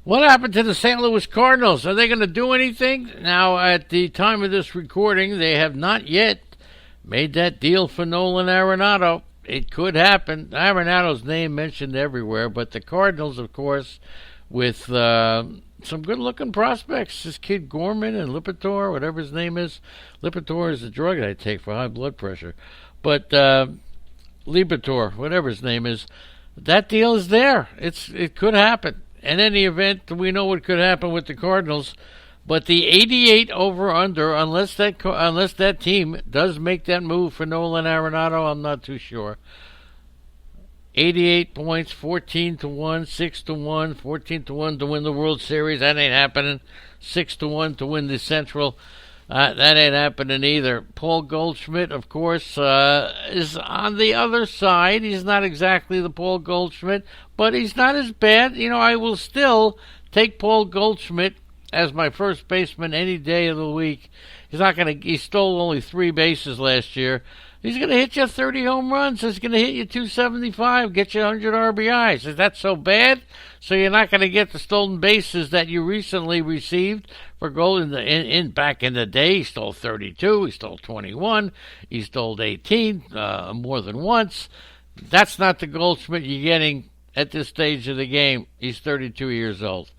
What happened to the St. Louis Cardinals? Are they going to do anything? Now, at the time of this recording, they have not yet made that deal for Nolan Arenado. It could happen. Arenado's name mentioned everywhere, but the Cardinals, of course, with some good-looking prospects. This kid Gorman and Lipitor, whatever his name is. Lipitor is a drug I take for high blood pressure. But Lipitor, whatever his name is, that deal is there. It could happen. In any event, we know what could happen with the Cardinals. But the 88 over/under, unless that team does make that move for Nolan Arenado, I'm not too sure. 88 points, 14-1, 6-1, 14-1 to win the World Series. That ain't happening. 6-1 to win the Central. That ain't happening either. Paul Goldschmidt, of course, is on the other side. He's not exactly the Paul Goldschmidt, but he's not as bad. I will still take Paul Goldschmidt as my first baseman any day of the week. He stole only 3 bases last year. He's going to hit you 30 home runs. He's going to hit you 275, get you 100 RBIs. Is that so bad? So you're not going to get the stolen bases that you recently received for gold back in the day. He stole 32. He stole 21. He stole 18 more than once. That's not the Goldschmidt you're getting at this stage of the game. He's 32 years old.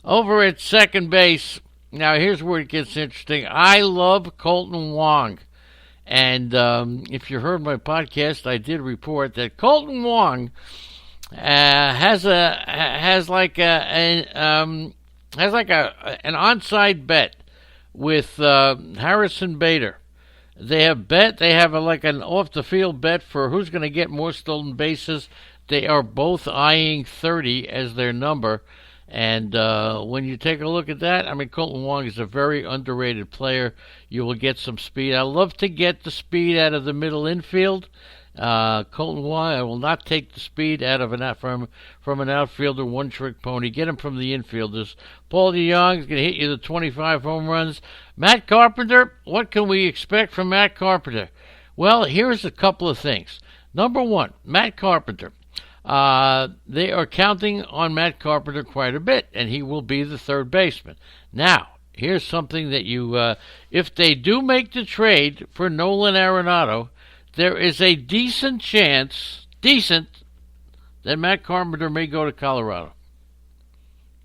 Over at second base, now here's where it gets interesting. I love Colton Wong. And if you heard my podcast, I did report that Colton Wong has like an onside bet with Harrison Bader. They have like an off the field bet for who's going to get more stolen bases. They are both eyeing 30 as their number. And when you take a look at that, Colton Wong is a very underrated player. You will get some speed. I love to get the speed out of the middle infield. Colton Wong, I will not take the speed out of from an outfielder, one-trick pony. Get him from the infielders. Paul DeJong is going to hit you the 25 home runs. Matt Carpenter, what can we expect from Matt Carpenter? Well, here's a couple of things. Number one, Matt Carpenter. They are counting on Matt Carpenter quite a bit, and he will be the third baseman. Now, here's something that if they do make the trade for Nolan Arenado, there is a decent chance, that Matt Carpenter may go to Colorado.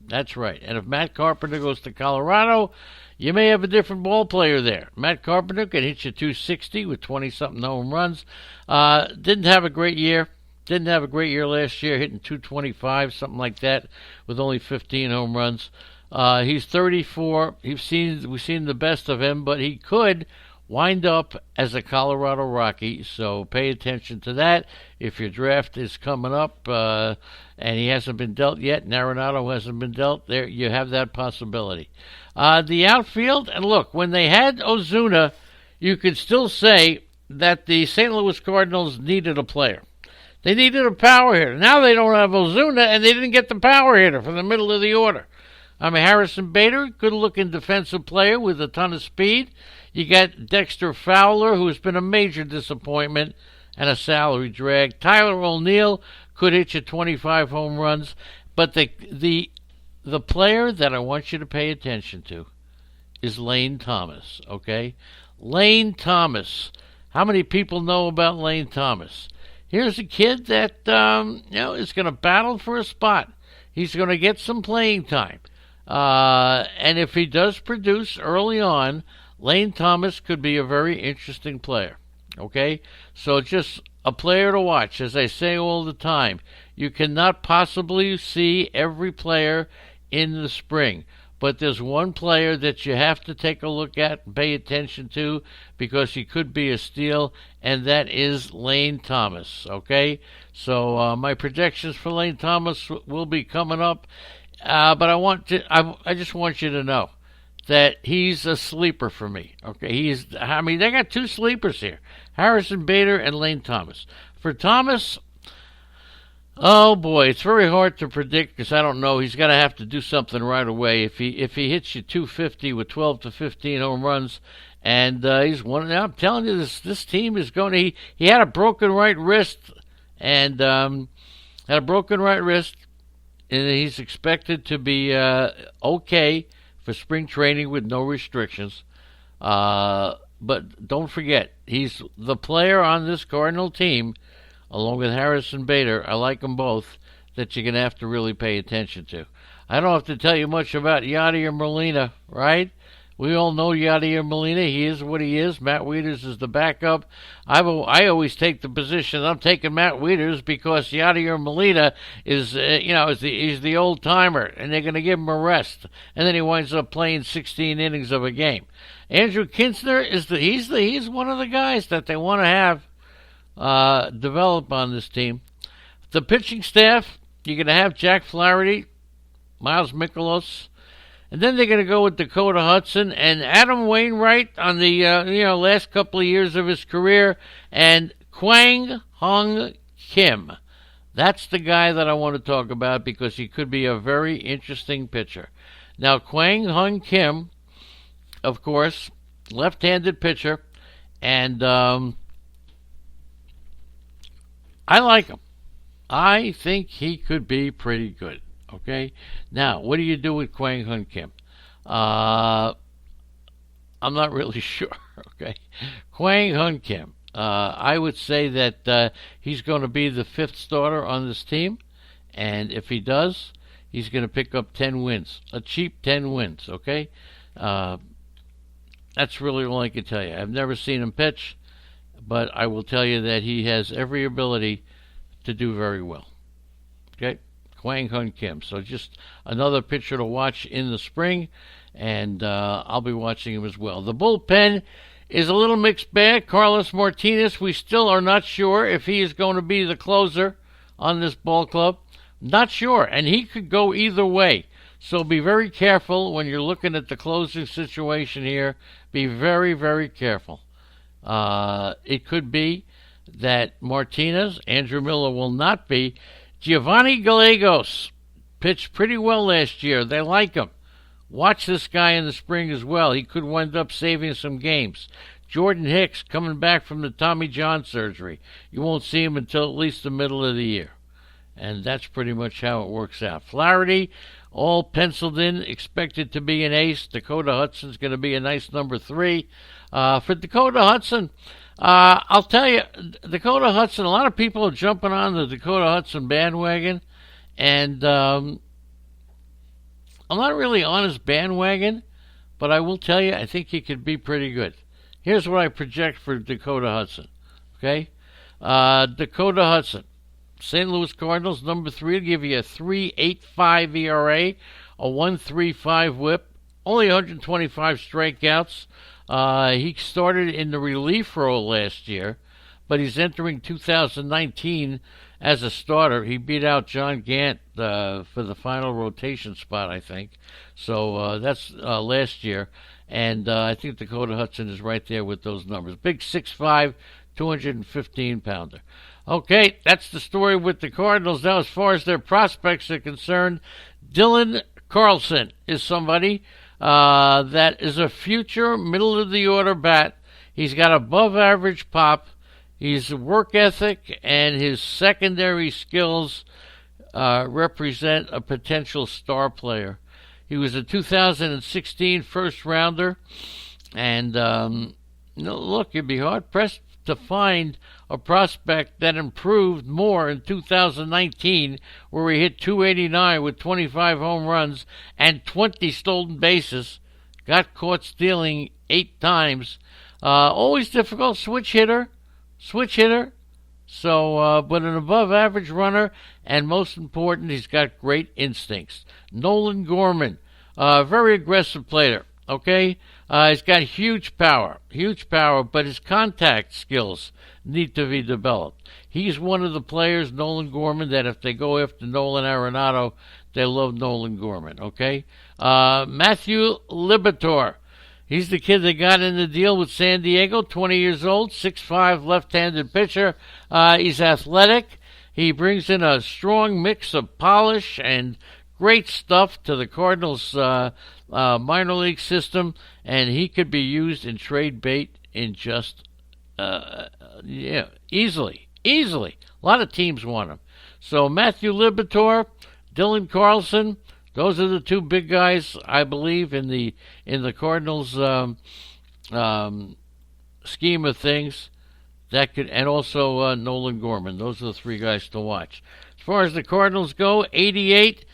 That's right. And if Matt Carpenter goes to Colorado, you may have a different ball player there. Matt Carpenter can hit you 260 with 20-something home runs. Didn't have a great year. Didn't have a great year last year, hitting 225, something like that, with only 15 home runs. He's 34. We've seen the best of him, but he could wind up as a Colorado Rocky, so pay attention to that. If your draft is coming up and he hasn't been dealt yet, and Arenado hasn't been dealt, there you have that possibility. The outfield, and look, when they had Ozuna, you could still say that the St. Louis Cardinals needed a player. They needed a power hitter. Now they don't have Ozuna, and they didn't get the power hitter from the middle of the order. Harrison Bader, good-looking defensive player with a ton of speed. You got Dexter Fowler, who's been a major disappointment and a salary drag. Tyler O'Neill could hit you 25 home runs. But the player that I want you to pay attention to is Lane Thomas, okay? Lane Thomas. How many people know about Lane Thomas? Here's a kid that is going to battle for a spot. He's going to get some playing time. And if he does produce early on, Lane Thomas could be a very interesting player. Okay? So just a player to watch. As I say all the time, you cannot possibly see every player in the spring. But there's one player that you have to take a look at and pay attention to because he could be a steal, and that is Lane Thomas, okay? So my projections for Lane Thomas will be coming up, but I just want you to know that he's a sleeper for me, okay? They got 2 sleepers here, Harrison Bader and Lane Thomas. For Thomas, oh boy, it's very hard to predict because I don't know. He's going to have to do something right away. If he hits you 250 with 12 to 15 home runs, and he's one. I'm telling you, this team is going to. He had a broken right wrist, and and he's expected to be okay for spring training with no restrictions. But don't forget, he's the player on this Cardinal team, along with Harrison Bader. I like them both. That you're going to have to really pay attention to. I don't have to tell you much about Yadier Molina, right? We all know Yadier Molina. He is what he is. Matt Wieters is the backup. I always take the position I'm taking Matt Wieters because Yadier Molina is, he's the old timer, and they're going to give him a rest, and then he winds up playing 16 innings of a game. Andrew Kinsner he's one of the guys that they want to have develop on this team. The pitching staff, you're going to have Jack Flaherty, Miles Mikolas. And then they're going to go with Dakota Hudson and Adam Wainwright on the last couple of years of his career, and Kwang Hung Kim. That's the guy that I want to talk about because he could be a very interesting pitcher. Now, Kwang Hung Kim, of course, left-handed pitcher, and I like him. I think he could be pretty good. Okay, now what do you do with Kwang Hun Kim? I'm not really sure. Okay, Kwang Hun Kim. I would say that he's going to be the fifth starter on this team, and if he does, he's going to pick up 10 wins, a cheap 10 wins. Okay, that's really all I can tell you. I've never seen him pitch, but I will tell you that he has every ability to do very well. Okay. Kwang Hun Kim. So just another pitcher to watch in the spring, and I'll be watching him as well. The bullpen is a little mixed bag. Carlos Martinez, we still are not sure if he is going to be the closer on this ball club. Not sure, and he could go either way. So be very careful when you're looking at the closing situation here. Be very, very careful. It could be that Martinez, Andrew Miller will not be. Giovanni Gallegos pitched pretty well last year. They like him. Watch this guy in the spring as well. He could wind up saving some games. Jordan Hicks coming back from the Tommy John surgery. You won't see him until at least the middle of the year. And that's pretty much how it works out. Flaherty, all penciled in, expected to be an ace. Dakota Hudson's going to be a nice number 3. For Dakota Hudson, I'll tell you, Dakota Hudson, a lot of people are jumping on the Dakota Hudson bandwagon, and I'm not really on his bandwagon, but I will tell you, I think he could be pretty good. Here's what I project for Dakota Hudson, okay? Dakota Hudson, St. Louis Cardinals, number 3, will give you a 3.85 ERA, a 1.35 whip, only 125 strikeouts. He started in the relief role last year, but he's entering 2019 as a starter. He beat out John Gant for the final rotation spot, I think. So that's last year. And I think Dakota Hudson is right there with those numbers. Big 6'5", 215-pounder. Okay, that's the story with the Cardinals. Now, as far as their prospects are concerned, Dylan Carlson is somebody that is a future middle-of-the-order bat. He's got above-average pop. His work ethic and his secondary skills represent a potential star player. He was a 2016 first-rounder, and look, you'd be hard-pressed to find a prospect that improved more in 2019, where he hit 289 with 25 home runs and 20 stolen bases, got caught stealing 8 times. Always difficult, switch hitter. So, but an above-average runner, and most important, he's got great instincts. Nolan Gorman, very aggressive player, okay? He's got huge power, but his contact skills need to be developed. He's one of the players, Nolan Gorman, that if they go after Nolan Arenado, they love Nolan Gorman, okay? Matthew Liberatore. He's the kid that got in the deal with San Diego, 20 years old, 6'5", left-handed pitcher. He's athletic. He brings in a strong mix of polish and great stuff to the Cardinals' minor league system, and he could be used in trade bait in just easily. A lot of teams want him. So Matthew Liberatore, Dylan Carlson. Those are the two big guys, I believe, in the Cardinals' scheme of things. That could, and also Nolan Gorman. Those are the three guys to watch. As far as the Cardinals go, 88.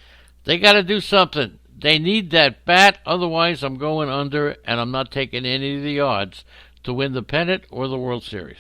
They got to do something. They need that bat. Otherwise, I'm going under, and I'm not taking any of the odds to win the pennant or the World Series.